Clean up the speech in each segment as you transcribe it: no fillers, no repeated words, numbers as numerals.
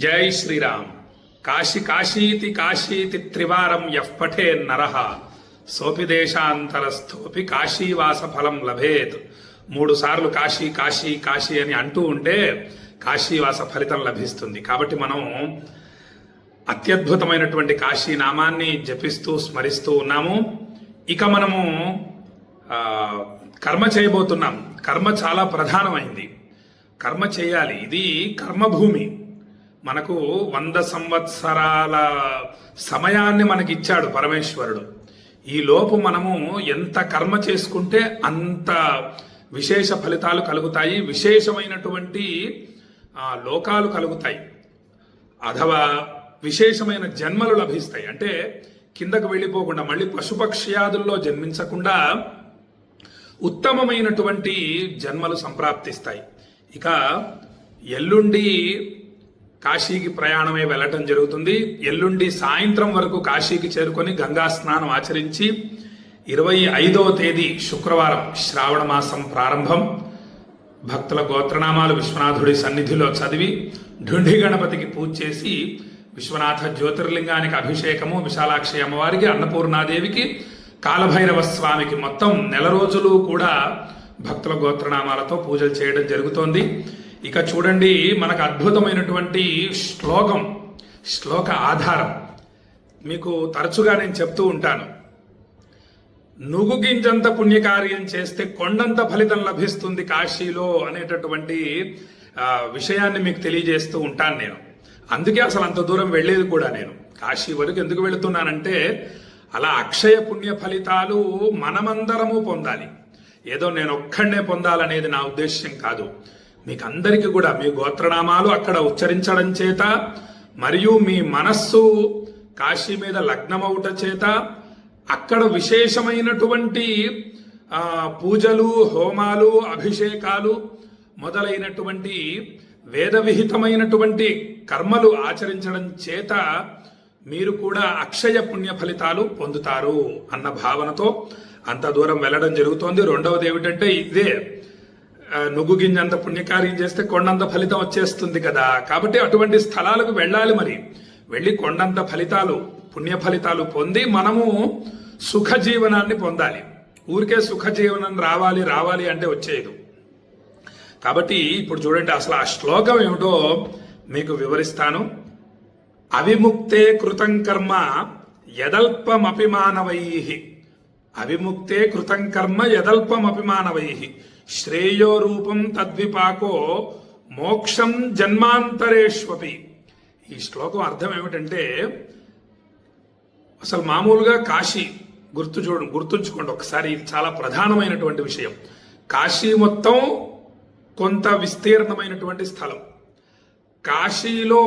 జై శ్రీరామ్. కాశీ కాశీతి కాశీతి త్రివారం యః పఠే నరః సోపి దేశాంతరస్థోపి కాశీవాస ఫలం లభేత్. 3 సార్లు కాశీ కాశీ కాశీ అని అంటూ ఉంటే కాశీవాస ఫలితం లభిస్తుంది. కాబట్టి మనం అత్యద్భుతమైనటువంటి కాశీ నామాన్ని జపిస్తూ స్మరిస్తూ ఉన్నాము. ఇక మనము కర్మ చేయబోతున్నాం. కర్మ చాలా ప్రధానమైంది. కర్మ చేయాలి. ఇది కర్మభూమి. మనకు 100 సంవత్సరాల సమయాన్ని మనకిచ్చాడు పరమేశ్వరుడు. ఈ లోపు మనము ఎంత కర్మ చేసుకుంటే అంత విశేష ఫలితాలు కలుగుతాయి, విశేషమైనటువంటి లోకాలు కలుగుతాయి, అథవా విశేషమైన జన్మలు లభిస్తాయి. అంటే కిందకు వెళ్ళిపోకుండా మళ్ళీ పశుపక్ష్యాదుల్లో జన్మించకుండా ఉత్తమమైనటువంటి జన్మలు సంప్రాప్తిస్తాయి. ఇక ఎల్లుండి కాశీకి ప్రయాణమై వెళ్ళటం జరుగుతుంది. ఎల్లుండి సాయంత్రం వరకు కాశీకి చేరుకొని గంగా స్నానం ఆచరించి 25వ తేదీ శుక్రవారం శ్రావణ మాసం ప్రారంభం. భక్తుల గోత్రనామాలు విశ్వనాథుడి సన్నిధిలో చదివి ఢుండి గణపతికి పూజ చేసి విశ్వనాథ జ్యోతిర్లింగానికి అభిషేకము, విశాలాక్షి అమ్మవారికి, అన్నపూర్ణాదేవికి, కాలభైరవ స్వామికి మొత్తం 1 నెల రోజులు కూడా భక్తుల గోత్రనామాలతో పూజలు చేయడం జరుగుతోంది. ఇక చూడండి, మనకు అద్భుతమైనటువంటి శ్లోక ఆధారం మీకు తరచుగా నేను చెప్తూ ఉంటాను. నుగుగింజంత పుణ్యకార్యం చేస్తే కొండంత ఫలితం లభిస్తుంది కాశీలో అనేటటువంటి విషయాన్ని మీకు తెలియజేస్తూ ఉంటాను నేను. అందుకే అసలు అంత దూరం వెళ్ళేది కూడా. నేను కాశీ వరకు ఎందుకు వెళుతున్నానంటే అలా అక్షయ పుణ్య ఫలితాలు మనమందరము పొందాలి. ఏదో నేను ఒక్కడే పొందాలనేది నా ఉద్దేశ్యం కాదు. మీకు అందరికీ కూడా మీ గోత్రనామాలు అక్కడ ఉచ్చరించడం చేత, మరియు మీ మనస్సు కాశీ మీద లగ్నమవుట చేత, అక్కడ విశేషమైనటువంటి పూజలు, హోమాలు, అభిషేకాలు మొదలైనటువంటి వేద విహితమైనటువంటి కర్మలు ఆచరించడం చేత మీరు కూడా అక్షయ పుణ్య ఫలితాలు పొందుతారు అన్న భావనతో అంత దూరం వెళ్ళడం జరుగుతోంది. రెండవది ఏమిటంటే ఇదే, నుగ్గు గింజంత పుణ్యకార్యం చేస్తే కొండంత ఫలితం వచ్చేస్తుంది కదా. కాబట్టి అటువంటి స్థలాలకు వెళ్ళాలి. మరి వెళ్ళి కొండంత ఫలితాలు, పుణ్య ఫలితాలు పొంది మనము సుఖ జీవనాన్ని పొందాలి. ఊరికే సుఖ జీవనం రావాలి అంటే వచ్చేది. కాబట్టి ఇప్పుడు చూడండి, అసలు ఆ శ్లోకం ఏమిటో మీకు వివరిస్తాను. అవిముక్తే కృతం కర్మ యదల్పమపి మానవైః. అవిముక్తే కృతం కర్మ యదల్పమపి మానవైః. శ్రేయో రూపం తద్విపాకో మోక్షం జన్మాంతరేష్వపి. ఈ శ్లోకం అర్థం ఏమిటంటే, అసలు మామూలుగా కాశీ గుర్తుంచుకోండి ఒకసారి. ఇది చాలా ప్రధానమైనటువంటి విషయం. కాశీ మొత్తం కొంత విస్తీర్ణమైనటువంటి స్థలం. కాశీలో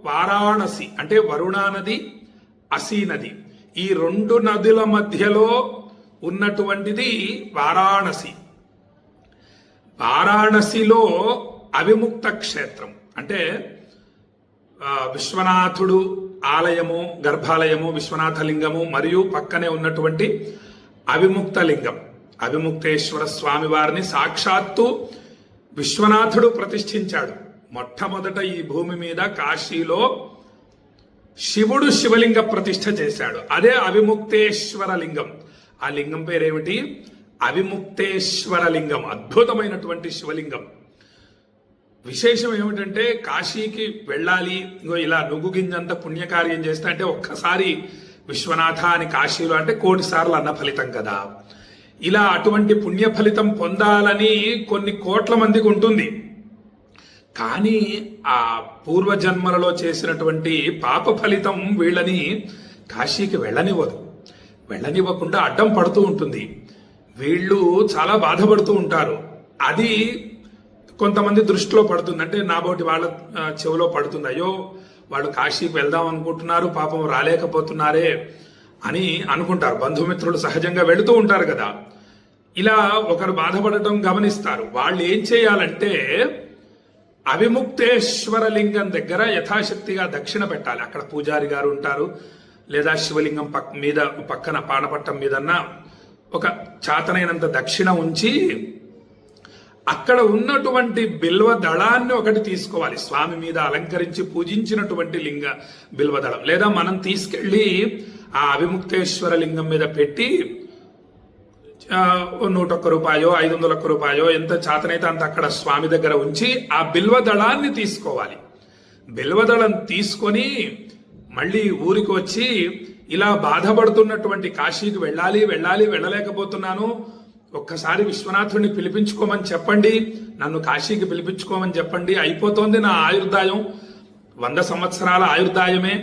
వారాణసి అంటే వరుణా నది, అసీ నది, ఈ 2 నదుల మధ్యలో ఉన్నటువంటిది వారాణసి. వారాణసిలో అవిముక్త క్షేత్రం అంటే విశ్వనాథుడు ఆలయము, గర్భాలయము, విశ్వనాథ లింగము, మరియు పక్కనే ఉన్నటువంటి అవిముక్త లింగం, అవిముక్తేశ్వర స్వామి వారిని సాక్షాత్తు విశ్వనాథుడు ప్రతిష్ఠించాడు. మొట్టమొదట ఈ భూమి మీద కాశీలో శివుడు శివలింగ ప్రతిష్ఠ చేశాడు. అదే అవిముక్తేశ్వర లింగం. ఆ లింగం పేరేమిటి? అవిముక్తేశ్వర లింగం. అద్భుతమైనటువంటి శివలింగం. విశేషం ఏమిటంటే కాశీకి వెళ్ళాలి, ఇంకో ఇలా నుగ్గు గింజంత పుణ్యకార్యం చేస్తే అంటే ఒక్కసారి విశ్వనాథ అని కాశీలో అంటే 1 కోటి సార్లు అన్న ఫలితం కదా. ఇలా అటువంటి పుణ్య ఫలితం పొందాలని కొన్ని కోట్ల మందికి ఉంటుంది. కానీ ఆ పూర్వజన్మలలో చేసినటువంటి పాప ఫలితం వీళ్ళని కాశీకి వెళ్ళనివ్వకుండా అడ్డం పడుతూ ఉంటుంది. వీళ్ళు చాలా బాధపడుతూ ఉంటారు. అది కొంతమంది దృష్టిలో పడుతుంది. అంటే నాబోటి వాళ్ళ చెవిలో పడుతుంది, అయ్యో వాళ్ళు కాశీకి వెళ్దాం అనుకుంటున్నారు, పాపం రాలేకపోతున్నారే అని అనుకుంటారు. బంధుమిత్రులు సహజంగా వెళుతూ ఉంటారు కదా. ఇలా ఒకరు బాధపడటం గమనిస్తారు. వాళ్ళు ఏం చేయాలంటే అవిముక్తేశ్వర లింగం దగ్గర యథాశక్తిగా దక్షిణ పెట్టాలి. అక్కడ పూజారి గారు ఉంటారు, లేదా శివలింగం పక్కన పానపట్టం మీదన్నా ఒక చాతనైనంత దక్షిణ ఉంచి అక్కడ ఉన్నటువంటి బిల్వ దళాన్ని ఒకటి తీసుకోవాలి. స్వామి మీద అలంకరించి పూజించినటువంటి బిల్వ దళం, లేదా మనం తీసుకెళ్లి ఆ అవిముక్తేశ్వర లింగం మీద పెట్టి 101 రూపాయో 501 రూపాయో ఎంత చేతనైతే అంత అక్కడ స్వామి దగ్గర ఉంచి ఆ బిల్వ దళాన్ని తీసుకోవాలి. బిల్వదళం తీసుకొని మళ్ళీ ఊరికి వచ్చి ఇలా బాధపడుతున్నటువంటి కాశీకి వెళ్ళలేకపోతున్నాను, ఒక్కసారి విశ్వనాథుడిని పిలిపించుకోమని చెప్పండి, నన్ను కాశీకి పిలిపించుకోమని చెప్పండి, అయిపోతోంది నా ఆయుర్దాయం, 100 సంవత్సరాల ఆయుర్దాయమే,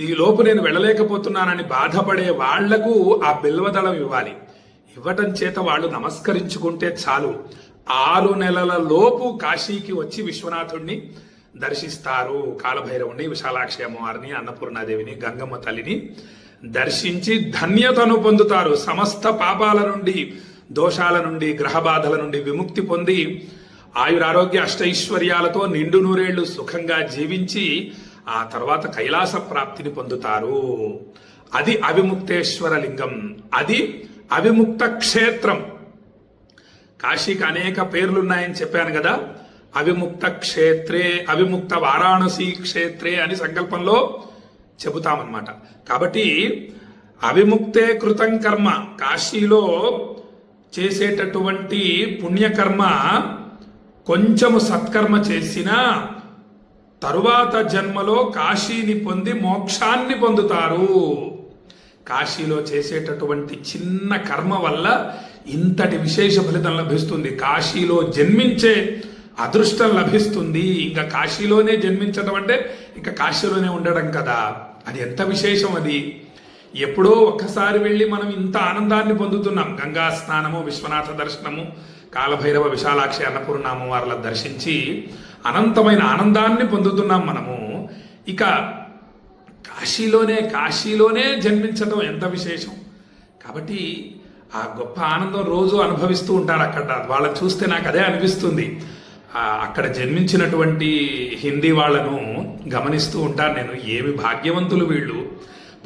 ఈ లోపు నేను వెళ్ళలేకపోతున్నానని బాధపడే వాళ్లకు ఆ బిల్వదళం ఇవ్వాలి. ఇవ్వటం చేత వాళ్ళు నమస్కరించుకుంటే చాలు, 6 నెలల లోపు కాశీకి వచ్చి విశ్వనాథుడిని దర్శిస్తారు. కాలభైరవుని, విశాలాక్షి అమ్మవారిని, అన్నపూర్ణాదేవిని, గంగమ్మ తల్లిని దర్శించి ధన్యతను పొందుతారు. సమస్త పాపాల నుండి, దోషాల నుండి, గ్రహ బాధల నుండి విముక్తి పొంది ఆయురారోగ్య అష్టైశ్వర్యాలతో నిండు నూరేళ్లు సుఖంగా జీవించి ఆ తర్వాత కైలాస ప్రాప్తిని పొందుతారు. అది అవిముక్తేశ్వర లింగం, అది అవిముక్త క్షేత్రం. కాశీకి అనేక పేర్లున్నాయని చెప్పాను కదా. అవిముక్త క్షేత్రే, అవిముక్త వారాణసి క్షేత్రే అని సంకల్పంలో చెబుతామన్నమాట. కాబట్టి అవిముక్తే కృతం కర్మ, కాశీలో చేసేటటువంటి పుణ్యకర్మ కొంచెము సత్కర్మ చేసినా తరువాత జన్మలో కాశీని పొంది మోక్షాన్ని పొందుతారు. కాశీలో చేసేటటువంటి చిన్న కర్మ వల్ల ఇంతటి విశేష ఫలితం లభిస్తుంది. కాశీలో జన్మించే అదృష్టం లభిస్తుంది. ఇంకా కాశీలోనే జన్మించడం అంటే ఇంకా కాశీలోనే ఉండడం కదా, అది ఎంత విశేషం. అది ఎప్పుడో ఒక్కసారి వెళ్ళి మనం ఇంత ఆనందాన్ని పొందుతున్నాం. గంగా స్నానము, విశ్వనాథ దర్శనము, కాలభైరవ, విశాలాక్షి, అన్నపూర్ణామ వారిని దర్శించి అనంతమైన ఆనందాన్ని పొందుతున్నాం మనము. ఇక కాశీలోనే జన్మించడం ఎంత విశేషం. కాబట్టి ఆ గొప్ప ఆనందం రోజు అనుభవిస్తూ ఉంటారు అక్కడ. వాళ్ళని చూస్తే నాకు అదే అనిపిస్తుంది. అక్కడ జన్మించినటువంటి హిందీ వాళ్లను గమనిస్తూ ఉంటాను నేను. ఏమి భాగ్యవంతులు వీళ్ళు,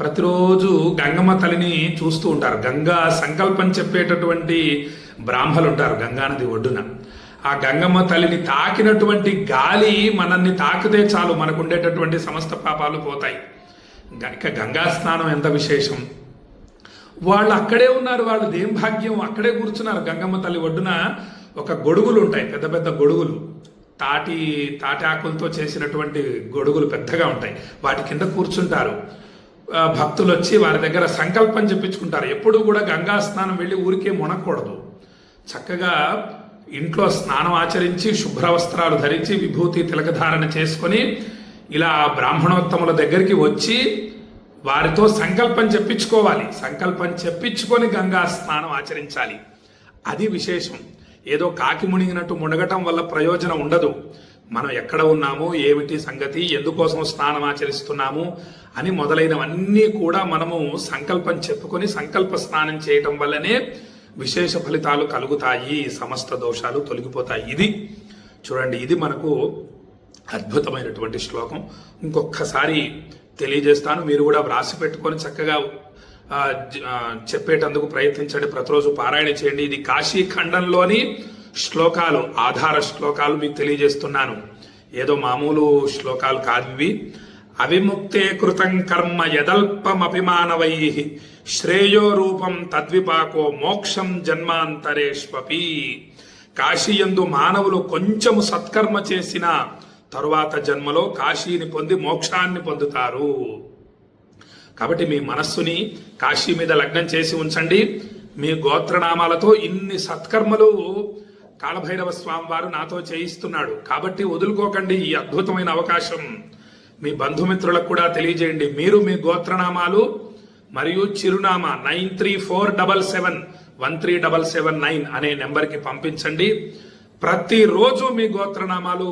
ప్రతిరోజు గంగమ్మ తల్లిని చూస్తూ ఉంటారు. గంగా సంకల్పం చెప్పేటటువంటి బ్రాహ్మలు ఉంటారు గంగానది ఒడ్డున. ఆ గంగమ్మ తల్లిని తాకినటువంటి గాలి మనల్ని తాకితే చాలు, మనకు ఉండేటటువంటి సమస్త పాపాలు పోతాయి. ఇక గంగా స్నానం ఎంత విశేషం. వాళ్ళు అక్కడే ఉన్నారు, వాళ్ళది ఏం భాగ్యం, అక్కడే కూర్చున్నారు. గంగమ్మ తల్లి ఒడ్డున ఒక గొడుగులు ఉంటాయి, పెద్ద పెద్ద గొడుగులు, తాటి ఆకులతో చేసినటువంటి గొడుగులు పెద్దగా ఉంటాయి. వాటి కింద కూర్చుంటారు. భక్తులు వచ్చి వారి దగ్గర సంకల్పం చెప్పించుకుంటారు. ఎప్పుడు కూడా గంగా స్నానం వెళ్ళి ఊరికే మునకూడదు. చక్కగా ఇంట్లో స్నానం ఆచరించి శుభ్ర వస్త్రాలు ధరించి విభూతి తిలకధారణ చేసుకొని ఇలా బ్రాహ్మణోత్తముల దగ్గరికి వచ్చి వారితో సంకల్పం చెప్పించుకోవాలి. సంకల్పం చెప్పించుకొని గంగా స్నానం ఆచరించాలి. అది విశేషం. ఏదో కాకి మునిగినట్టు మునగటం వల్ల ప్రయోజనం ఉండదు. మనం ఎక్కడ ఉన్నాము, ఏమిటి సంగతి, ఎందుకోసం స్నానం ఆచరిస్తున్నాము అని మొదలైనవన్నీ కూడా మనము సంకల్పం చెప్పుకొని సంకల్ప స్నానం చేయటం వల్లనే విశేష ఫలితాలు కలుగుతాయి, సమస్త దోషాలు తొలగిపోతాయి. ఇది చూడండి, ఇది మనకు అద్భుతమైనటువంటి శ్లోకం. ఇంకొకసారి తెలియజేస్తాను, మీరు కూడా వ్రాసి పెట్టుకొని చక్కగా చెప్పేటందుకు ప్రయత్నించండి. ప్రతిరోజు పారాయణ చేయండి. ఇది కాశీ ఖండంలోని శ్లోకాలు, ఆధార శ్లోకాలు మీకు తెలియజేస్తున్నాను. ఏదో మామూలు శ్లోకాలు కాదు ఇవి. అవిముక్తే కృతం కర్మ యదల్పమపి మానవై శ్రేయో రూపం తద్విపాకో మోక్షం జన్మాంతరేష్వపి. కాశీయందు మానవులు కొంచెము సత్కర్మ చేసిన తరువాత జన్మలో కాశీని పొంది మోక్షాన్ని పొందుతారు. కాబట్టి మీ మనస్సుని కాశీ మీద లగ్నం చేసి ఉంచండి. మీ గోత్రనామాలతో ఇన్ని సత్కర్మలు కాలభైరవ స్వామి వారు నాతో చేయిస్తున్నాడు. కాబట్టి వదులుకోకండి ఈ అద్భుతమైన అవకాశం. మీ బంధుమిత్రులకు కూడా తెలియజేయండి. మీరు మీ గోత్రనామాలు మరియు చిరునామా 9347713779 అనే నెంబర్కి పంపించండి. ప్రతిరోజు మీ గోత్రనామాలు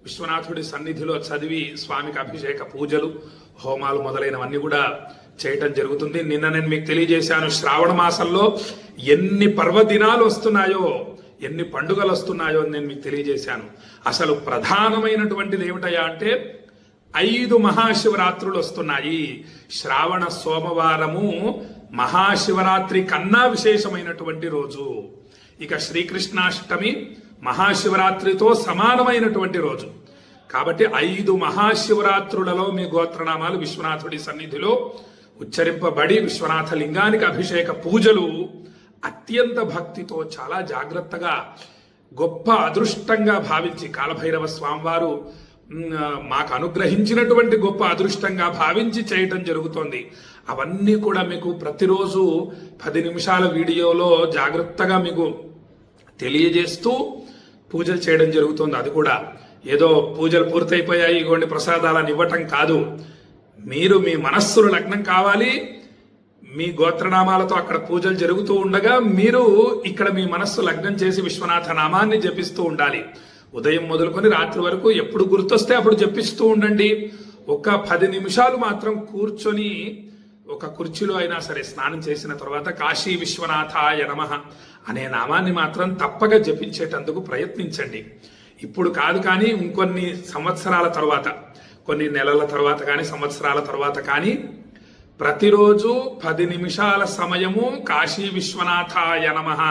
విశ్వనాథుడి సన్నిధిలో చదివి స్వామికి అభిషేక పూజలు, హోమాలు మొదలైనవన్నీ కూడా చేయటం జరుగుతుంది. నిన్న నేను మీకు తెలియజేశాను, శ్రావణ మాసంలో ఎన్ని పర్వదినాలు వస్తున్నాయో, ఎన్ని పండుగలు వస్తున్నాయో అని నేను మీకు తెలియజేశాను. అసలు ప్రధానమైనటువంటిది ఏమిటయా అంటే 5 మహాశివరాత్రులు వస్తున్నాయి. శ్రావణ సోమవారము మహాశివరాత్రి కన్నా విశేషమైనటువంటి రోజు. ఇక శ్రీకృష్ణాష్టమి మహాశివరాత్రితో సమానమైనటువంటి రోజు. కాబట్టి 5 మహాశివరాత్రులలో మీ గోత్రనామాలు విశ్వనాథుడి సన్నిధిలో ఉచ్చరింపబడి విశ్వనాథ లింగానికి అభిషేక పూజలు అత్యంత భక్తితో చాలా జాగ్రత్తగా గొప్ప అదృష్టంగా భావించి కాలభైరవ స్వామివారు మాకు అనుగ్రహించినటువంటి గొప్ప అదృష్టంగా భావించి చేయటం జరుగుతోంది. అవన్నీ కూడా మీకు ప్రతిరోజు 10 నిమిషాల వీడియోలో జాగ్రత్తగా మీకు తెలియజేస్తూ పూజలు చేయడం జరుగుతుంది. అది కూడా ఏదో పూజలు పూర్తయిపోయాయి ఇగోండి ప్రసాదాలను ఇవ్వటం కాదు. మీరు మీ మనస్సును లగ్నం కావాలి. మీ గోత్రనామాలతో అక్కడ పూజలు జరుగుతూ ఉండగా మీరు ఇక్కడ మీ మనస్సు లగ్నం చేసి విశ్వనాథ నామాన్ని జపిస్తూ ఉండాలి. ఉదయం మొదలుకొని రాత్రి వరకు ఎప్పుడు గుర్తొస్తే అప్పుడు జపిస్తూ ఉండండి. ఒక 10 నిమిషాలు మాత్రం కూర్చొని ఒక కుర్చీలో అయినా సరే స్నానం చేసిన తర్వాత కాశీ విశ్వనాథాయ నమః అనే నామాన్ని మాత్రం తప్పక జపించేటందుకు ప్రయత్నించండి. ఇప్పుడు కాదు కానీ ఇంకొన్ని సంవత్సరాల తర్వాత, కొన్ని నెలల తర్వాత కానీ సంవత్సరాల తర్వాత కానీ ప్రతిరోజు 10 నిమిషాల సమయము కాశీ విశ్వనాథాయ నమః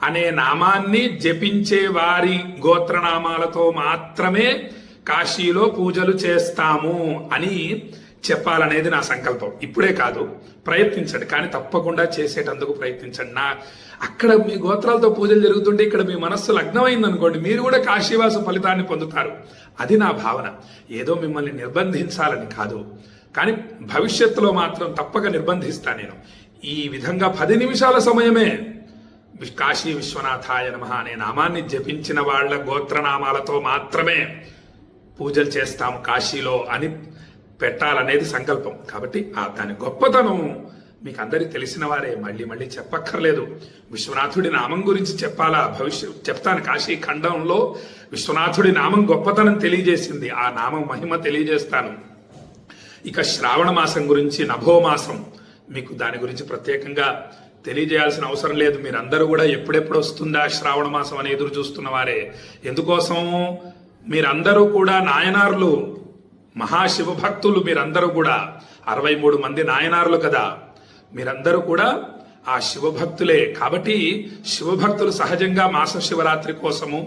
అనే నామాన్ని జపించే వారి గోత్రనామాలతో మాత్రమే కాశీలో పూజలు చేస్తాము అని చెప్పాలనేది నా సంకల్పం. ఇప్పుడే కాదు, ప్రయత్నించండి, కానీ తప్పకుండా చేసేటందుకు ప్రయత్నించండి. అక్కడ మీ గోత్రాలతో పూజలు జరుగుతుంటే ఇక్కడ మీ మనస్సు లగ్నమైంది అనుకోండి, మీరు కూడా కాశీవాస ఫలితాన్ని పొందుతారు. అది నా భావన. ఏదో మిమ్మల్ని నిర్బంధించాలని కాదు, కానీ భవిష్యత్తులో మాత్రం తప్పక నిర్బంధిస్తా నేను. ఈ విధంగా 10 నిమిషాల సమయమే కాశీ విశ్వనాథాయ నమః అనే నామాన్ని జపించిన వాళ్ళ గోత్రనామాలతో మాత్రమే పూజలు చేస్తాము కాశీలో అని పెట్టాలనేది సంకల్పం. కాబట్టి దాని గొప్పతనం మీకు అందరికి తెలిసిన వారే, మళ్ళీ మళ్ళీ చెప్పక్కర్లేదు. విశ్వనాథుడి నామం గురించి చెప్పాలా, చెప్తాను. కాశీ ఖండంలో విశ్వనాథుడి నామం గొప్పతనం తెలియజేసింది, ఆ నామం మహిమ తెలియజేస్తాను. ఇక శ్రావణ మాసం గురించి, నభోమాసం, మీకు దాని గురించి ప్రత్యేకంగా తెలియజేయాల్సిన అవసరం లేదు. మీరందరూ కూడా ఎప్పుడెప్పుడు వస్తుందా శ్రావణ మాసం అని ఎదురు చూస్తున్న వారే. ఎందుకోసం? మీరందరూ కూడా నాయనార్లు, మహాశివ భక్తులు. మీరందరూ కూడా 63 మంది నాయనార్లు కదా, మీరందరూ కూడా ఆ శివభక్తులే. కాబట్టి శివభక్తులు సహజంగా మాస శివరాత్రి కోసము,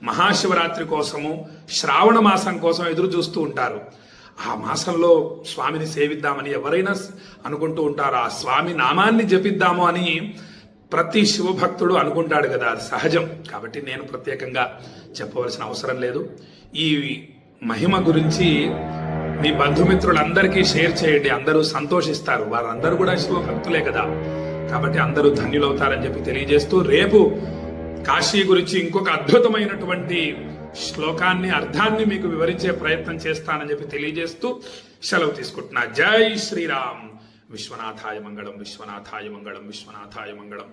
మహాశివరాత్రి కోసము, శ్రావణ మాసం కోసం ఎదురు చూస్తూ ఉంటారు. ఆ మాసంలో స్వామిని సేవిద్దామని ఎవరైనా అనుకుంటూ ఉంటారు. ఆ స్వామి నామాన్ని జపిద్దాము అని ప్రతి శివభక్తుడు అనుకుంటాడు కదా, అది సహజం. కాబట్టి నేను ప్రత్యేకంగా చెప్పవలసిన అవసరం లేదు. ఈ మహిమ గురించి మీ బంధుమిత్రులందరికీ షేర్ చేయండి, అందరూ సంతోషిస్తారు. వారందరూ కూడా శివభక్తులే కదా, కాబట్టి అందరూ ధన్యులవుతారని చెప్పి తెలియజేస్తూ, రేపు కాశీ గురించి ఇంకొక అద్భుతమైనటువంటి శ్లోకాన్ని, అర్థాన్ని మీకు వివరించే ప్రయత్నం చేస్తానని చెప్పి తెలియజేస్తూ సెలవు తీసుకుంటున్నా. జై శ్రీరామ్. విశ్వనాథాయ మంగళం, విశ్వనాథాయ మంగళం, విశ్వనాథాయ మంగళం.